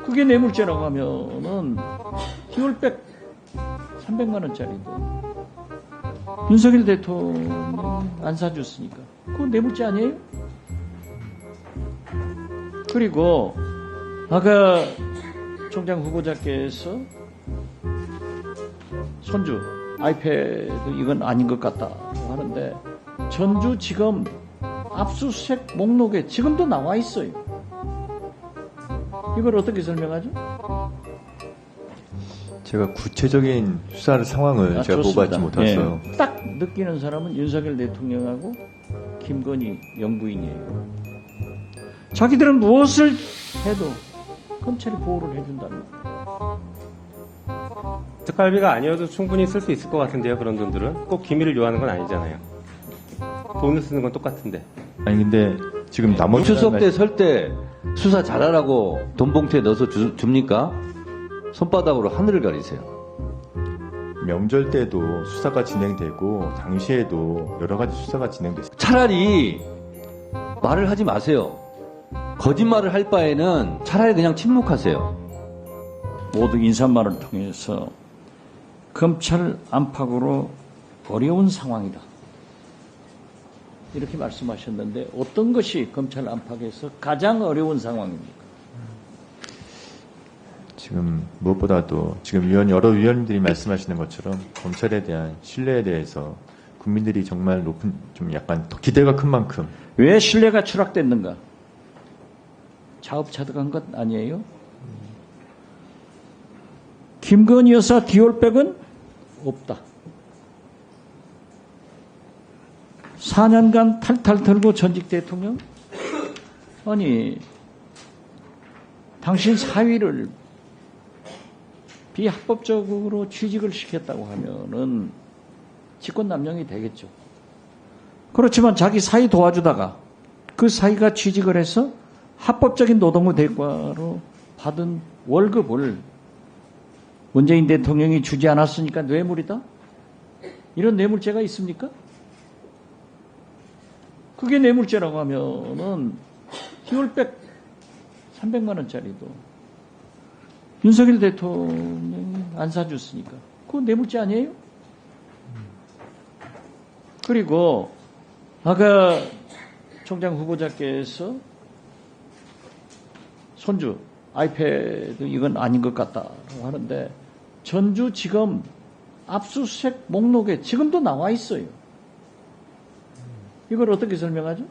그게 뇌물죄라고 하면은 기울백 300만 원짜리도 윤석열 대통령이 안 사줬으니까 그건 뇌물죄 아니에요? 그리고 아까 총장 후보자께서 손주 아이패드 이건 아닌 것 같다고 하는데 전주지검 압수수색 목록에 지금도 나와 있어요. 이걸 어떻게 설명하죠? 제가 구체적인 수사 상황을 제가 좋습니다. 보고받지 못했어요. 예. 딱 느끼는 사람은 윤석열 대통령하고 김건희 영부인이에요. 자기들은 무엇을 해도 검찰이 보호를 해준다는 거예요. 특활비가 아니어도 충분히 쓸 수 있을 것 같은데요. 그런 돈들은 꼭 기밀을 요하는 건 아니잖아요. 돈을 쓰는 건 똑같은데. 아니 근데 지금 나머지 추석 때 설 때 수사 잘하라고 돈 봉투에 넣어서 줍니까? 손바닥으로 하늘을 가리세요. 명절 때도 수사가 진행되고 당시에도 여러 가지 수사가 진행됐어요. 차라리 말을 하지 마세요. 거짓말을 할 바에는 차라리 그냥 침묵하세요. 모두 인사말을 통해서 검찰 안팎으로 어려운 상황이다. 이렇게 말씀하셨는데 어떤 것이 검찰 안팎에서 가장 어려운 상황입니까? 지금 무엇보다도 지금 여러 위원님들이 말씀하시는 것처럼 검찰에 대한 신뢰에 대해서 국민들이 정말 높은 좀 약간 기대가 큰 만큼 왜 신뢰가 추락됐는가? 자업자득한 것 아니에요? 김건희 여사 기올백은 없다. 4년간 탈탈 털고 전직 대통령? 아니, 당신 사위를 비합법적으로 취직을 시켰다고 하면은 직권남용이 되겠죠. 그렇지만 자기 사위 도와주다가 그 사위가 취직을 해서 합법적인 노동부 대가로 받은 월급을 문재인 대통령이 주지 않았으니까 뇌물이다? 이런 뇌물죄가 있습니까? 그게 뇌물죄라고 하면은 기울백 300만 원짜리도 윤석열 대통령이 안 사줬으니까 그건 뇌물죄 아니에요? 그리고 아까 총장 후보자께서 손주 아이패드 이건 아닌 것 같다고 하는데 전주지검 압수수색 목록에 지금도 나와 있어요. 이걸 어떻게 설명하죠?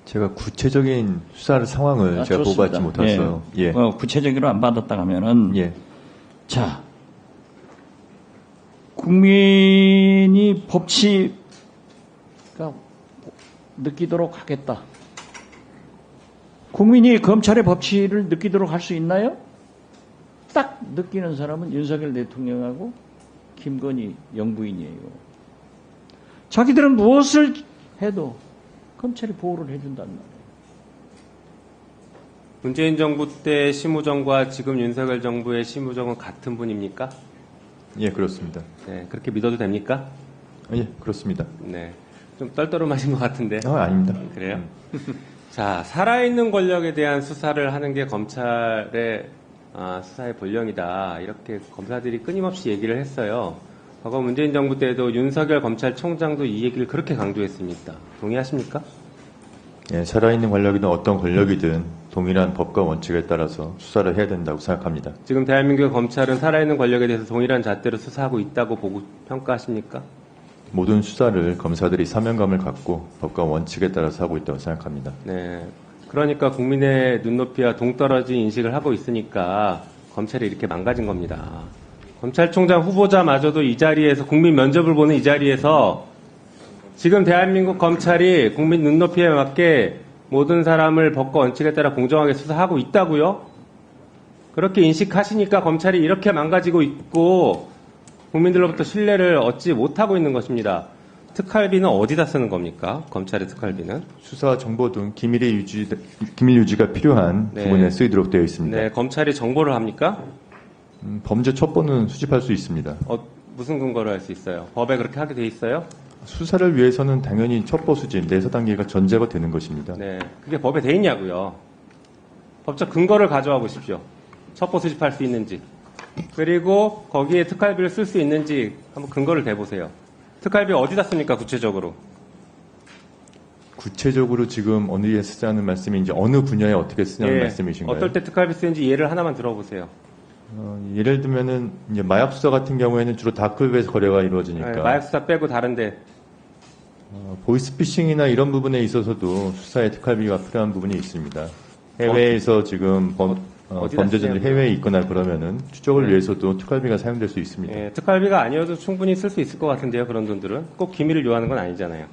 제가 구체적인 수사 상황을 제가 좋습니다. 보고받지 못했어요. 예. 구체적으로 안 받았다 하면은 예. 자, 국민이 법치가 느끼도록 하겠다. 국민이 검찰의 법치를 느끼도록 할 수 있나요? 딱 느끼는 사람은 윤석열 대통령하고 김건희 영부인이에요. 자기들은 무엇을 해도 검찰이 보호를 해준다는 말이에요. 문재인 정부 때 심우정과 지금 윤석열 정부의 심우정은 같은 분입니까? 예, 그렇습니다. 네, 그렇게 믿어도 됩니까? 예, 그렇습니다. 네, 좀 떨떠름하신 것 같은데. 아닙니다. 그래요? 자, 살아있는 권력에 대한 수사를 하는 게 검찰의 수사의 본령이다. 이렇게 검사들이 끊임없이 얘기를 했어요. 과거 문재인 정부 때도 윤석열 검찰총장도 이 얘기를 그렇게 강조했습니다. 동의하십니까? 예, 살아있는 권력이든 어떤 권력이든 동일한 법과 원칙에 따라서 수사를 해야 된다고 생각합니다. 지금 대한민국 검찰은 살아있는 권력에 대해서 동일한 잣대로 수사하고 있다고 보고 평가하십니까? 모든 수사를 검사들이 사명감을 갖고 법과 원칙에 따라서 하고 있다고 생각합니다. 네. 그러니까 국민의 눈높이와 동떨어진 인식을 하고 있으니까 검찰이 이렇게 망가진 겁니다. 검찰총장 후보자마저도 이 자리에서 국민 면접을 보는 이 자리에서 지금 대한민국 검찰이 국민 눈높이에 맞게 모든 사람을 법과 원칙에 따라 공정하게 수사하고 있다고요? 그렇게 인식하시니까 검찰이 이렇게 망가지고 있고 국민들로부터 신뢰를 얻지 못하고 있는 것입니다. 특활비는 어디다 쓰는 겁니까? 검찰의 특활비는? 수사 정보 등 기밀 유지가 필요한 네. 부분에 쓰이도록 되어 있습니다. 네, 검찰이 정보를 합니까? 범죄 첩보는 수집할 수 있습니다. 무슨 근거로 할 수 있어요? 법에 그렇게 하게 돼 있어요? 수사를 위해서는 당연히 첩보 수집, 내사 단계가 전제가 되는 것입니다. 네, 그게 법에 돼 있냐고요. 법적 근거를 가져와 보십시오. 첩보 수집할 수 있는지. 그리고 거기에 특활비를 쓸 수 있는지 한번 근거를 대보세요. 특활비 어디다 씁니까, 구체적으로? 구체적으로 지금 어디에 쓰자는 말씀인지 어느 분야에 어떻게 쓰냐는 예, 말씀이신가요? 어떨 때 특활비 쓰는지 예를 하나만 들어보세요. 예를 들면은 이제 마약 수사 같은 경우에는 주로 다크웹에서 거래가 이루어지니까 예, 마약 수사 빼고 다른데 보이스피싱이나 이런 부분에 있어서도 수사에 특활비가 필요한 부분이 있습니다. 해외에서 지금 어디다 범죄자들이 쓰냐고요? 해외에 있거나 그러면은 추적을 네. 위해서도 특활비가 사용될 수 있습니다. 예, 특활비가 아니어도 충분히 쓸 수 있을 것 같은데요. 그런 돈들은 꼭 기밀을 요하는 건 아니잖아요.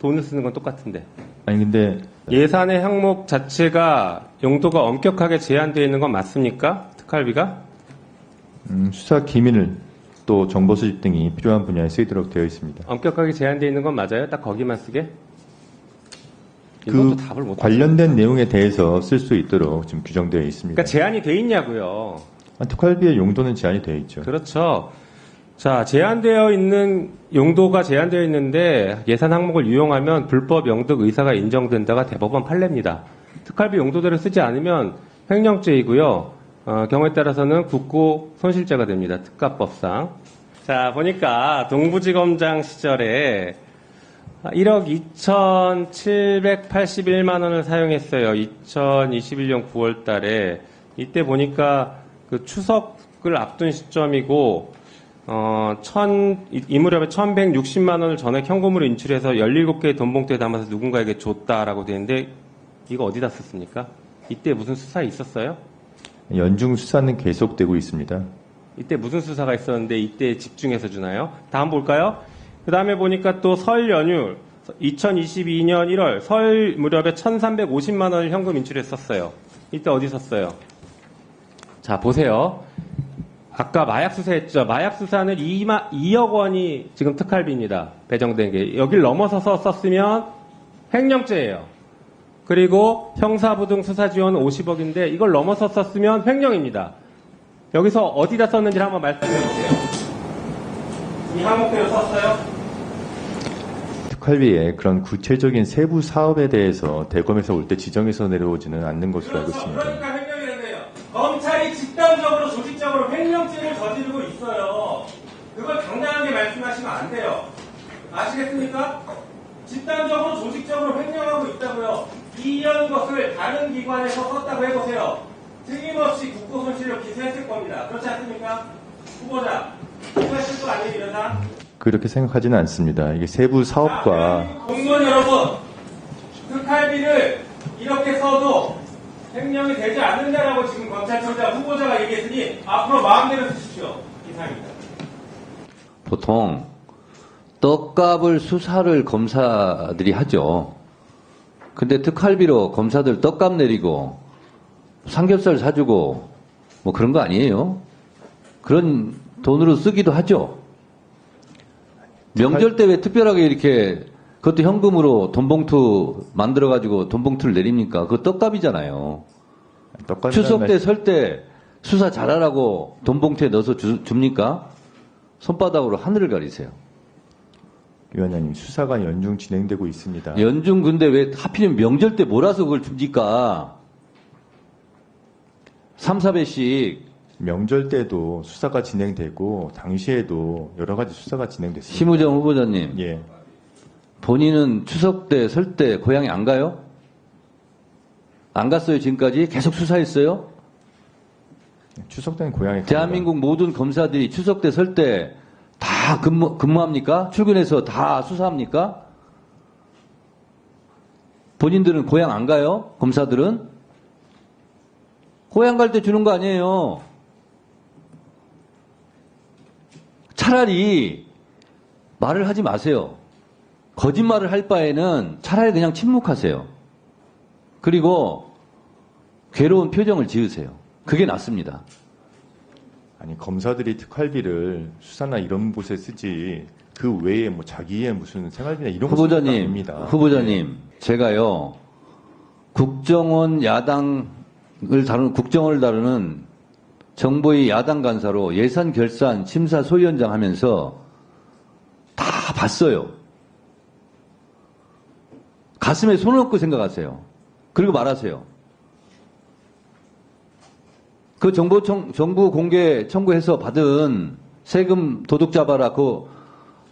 돈을 쓰는 건 똑같은데. 아니 근데 예산의 항목 자체가 용도가 엄격하게 제한되어 있는 건 맞습니까? 특활비가? 수사 기밀 또 정보 수집 등이 필요한 분야에 쓰이도록 되어 있습니다. 엄격하게 제한되어 있는 건 맞아요? 딱 거기만 쓰게? 그 이것도 답을 못 관련된 내용에 대해서 쓸 수 있도록 지금 규정되어 있습니다. 그러니까 제한이 돼 있냐고요. 특활비의 용도는 제한이 되어 있죠. 그렇죠. 자, 제한되어 있는 용도가 제한되어 있는데 예산 항목을 유용하면 불법 영득 의사가 인정된다가 대법원 판례입니다. 특활비 용도대로 쓰지 않으면 횡령죄이고요. 경우에 따라서는 국고 손실죄가 됩니다. 특가법상. 자, 보니까 동부지검장 시절에 1억 2,781만 원을 사용했어요. 2021년 9월 달에. 이때 보니까 그 추석을 앞둔 시점이고, 이 무렵에 1,160만 원을 전액 현금으로 인출해서 17개의 돈 봉투에 담아서 누군가에게 줬다라고 되는데, 이거 어디다 썼습니까? 이때 무슨 수사 있었어요? 연중 수사는 계속되고 있습니다. 이때 무슨 수사가 있었는데 이때 집중해서 주나요? 다음 볼까요? 그 다음에 보니까 또 설 연휴 2022년 1월 설 무렵에 1,350만 원을 현금 인출했었어요. 이때 어디 썼어요? 자, 보세요. 아까 마약 수사했죠. 마약 수사는 2억 원이 지금 특활비입니다. 배정된 게. 여길 넘어서서 썼으면 횡령죄예요. 그리고 형사부 등 수사 지원은 50억인데 이걸 넘어서 썼으면 횡령입니다. 여기서 어디다 썼는지를 한번 말씀해 주세요. 이 항목대로 썼어요? 특활비에 그런 구체적인 세부 사업에 대해서 대검에서 올 때 지정해서 내려오지는 않는 것으로 알고 있습니다. 그러니까 횡령이 된대요. 검찰이 집단적으로 조직적으로 횡령죄를 저지르고 있어요. 그걸 당당하게 말씀하시면 안 돼요. 아시겠습니까? 집단적으로 조직적으로 횡령하고 있다고요. 이런 것을 다른 기관에서 썼다고 해보세요. 틀림없이 국고 손실을 기소했을 겁니다. 그렇지 않습니까? 후보자, 기소했을 거 아니에요, 이러다? 그렇게 생각하지는 않습니다. 이게 세부 사업과 공무원 여러분, 특활비를 이렇게 써도 횡령이 되지 않는다라고 지금 검찰총장 후보자가 얘기했으니 앞으로 마음대로 쓰십시오. 이상입니다. 보통 떡값을 수사를 검사들이 하죠. 근데 특활비로 검사들 떡값 내리고 삼겹살 사주고 뭐 그런 거 아니에요? 그런 돈으로 쓰기도 하죠. 명절 때 왜 특별하게 이렇게 그것도 현금으로 돈봉투 만들어가지고 돈봉투를 내립니까? 그거 떡값이잖아요. 추석 때 설 때 수사 잘하라고 돈봉투에 넣어서 줍니까? 손바닥으로 하늘을 가리세요. 위원장님, 수사가 연중 진행되고 있습니다. 연중 근데 왜 하필이면 명절 때 몰아서 그걸 줍니까? 3, 4배씩. 명절 때도 수사가 진행되고 당시에도 여러 가지 수사가 진행됐습니다. 심우정 후보자님. 예. 본인은 추석 때, 설 때 고향에 안 가요? 안 갔어요, 지금까지? 계속 수사했어요? 추석 때는 고향에 대한민국 모든 검사들이 추석 때, 설 때 다 근무합니까? 출근해서 다 수사합니까? 본인들은 고향 안 가요? 검사들은? 고향 갈 때 주는 거 아니에요. 차라리 말을 하지 마세요. 거짓말을 할 바에는 차라리 그냥 침묵하세요. 그리고 괴로운 표정을 지으세요. 그게 낫습니다. 아니, 검사들이 특활비를 수사나 이런 곳에 쓰지 그 외에 뭐 자기의 무슨 생활비나 이런 거 쓰는 거 아닙니다. 후보자님, 제가요 국정원 야당을 다루는 국정원을 다루는 정보위 야당 간사로 예산 결산 심사 소위원장 하면서 다 봤어요. 가슴에 손을 얹고 생각하세요. 그리고 말하세요. 그 정부 공개 청구해서 받은 세금 도둑 잡아라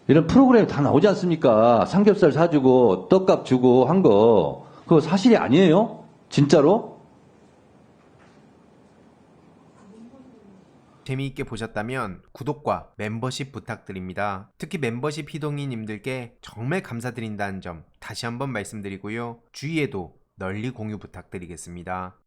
이런 프로그램이 다 나오지 않습니까? 삼겹살 사주고 떡값 주고 한 거 그거 사실이 아니에요? 진짜로? 재미있게 보셨다면 구독과 멤버십 부탁드립니다. 특히 멤버십 희동이님들께 정말 감사드린다는 점 다시 한번 말씀드리고요. 주위에도 널리 공유 부탁드리겠습니다.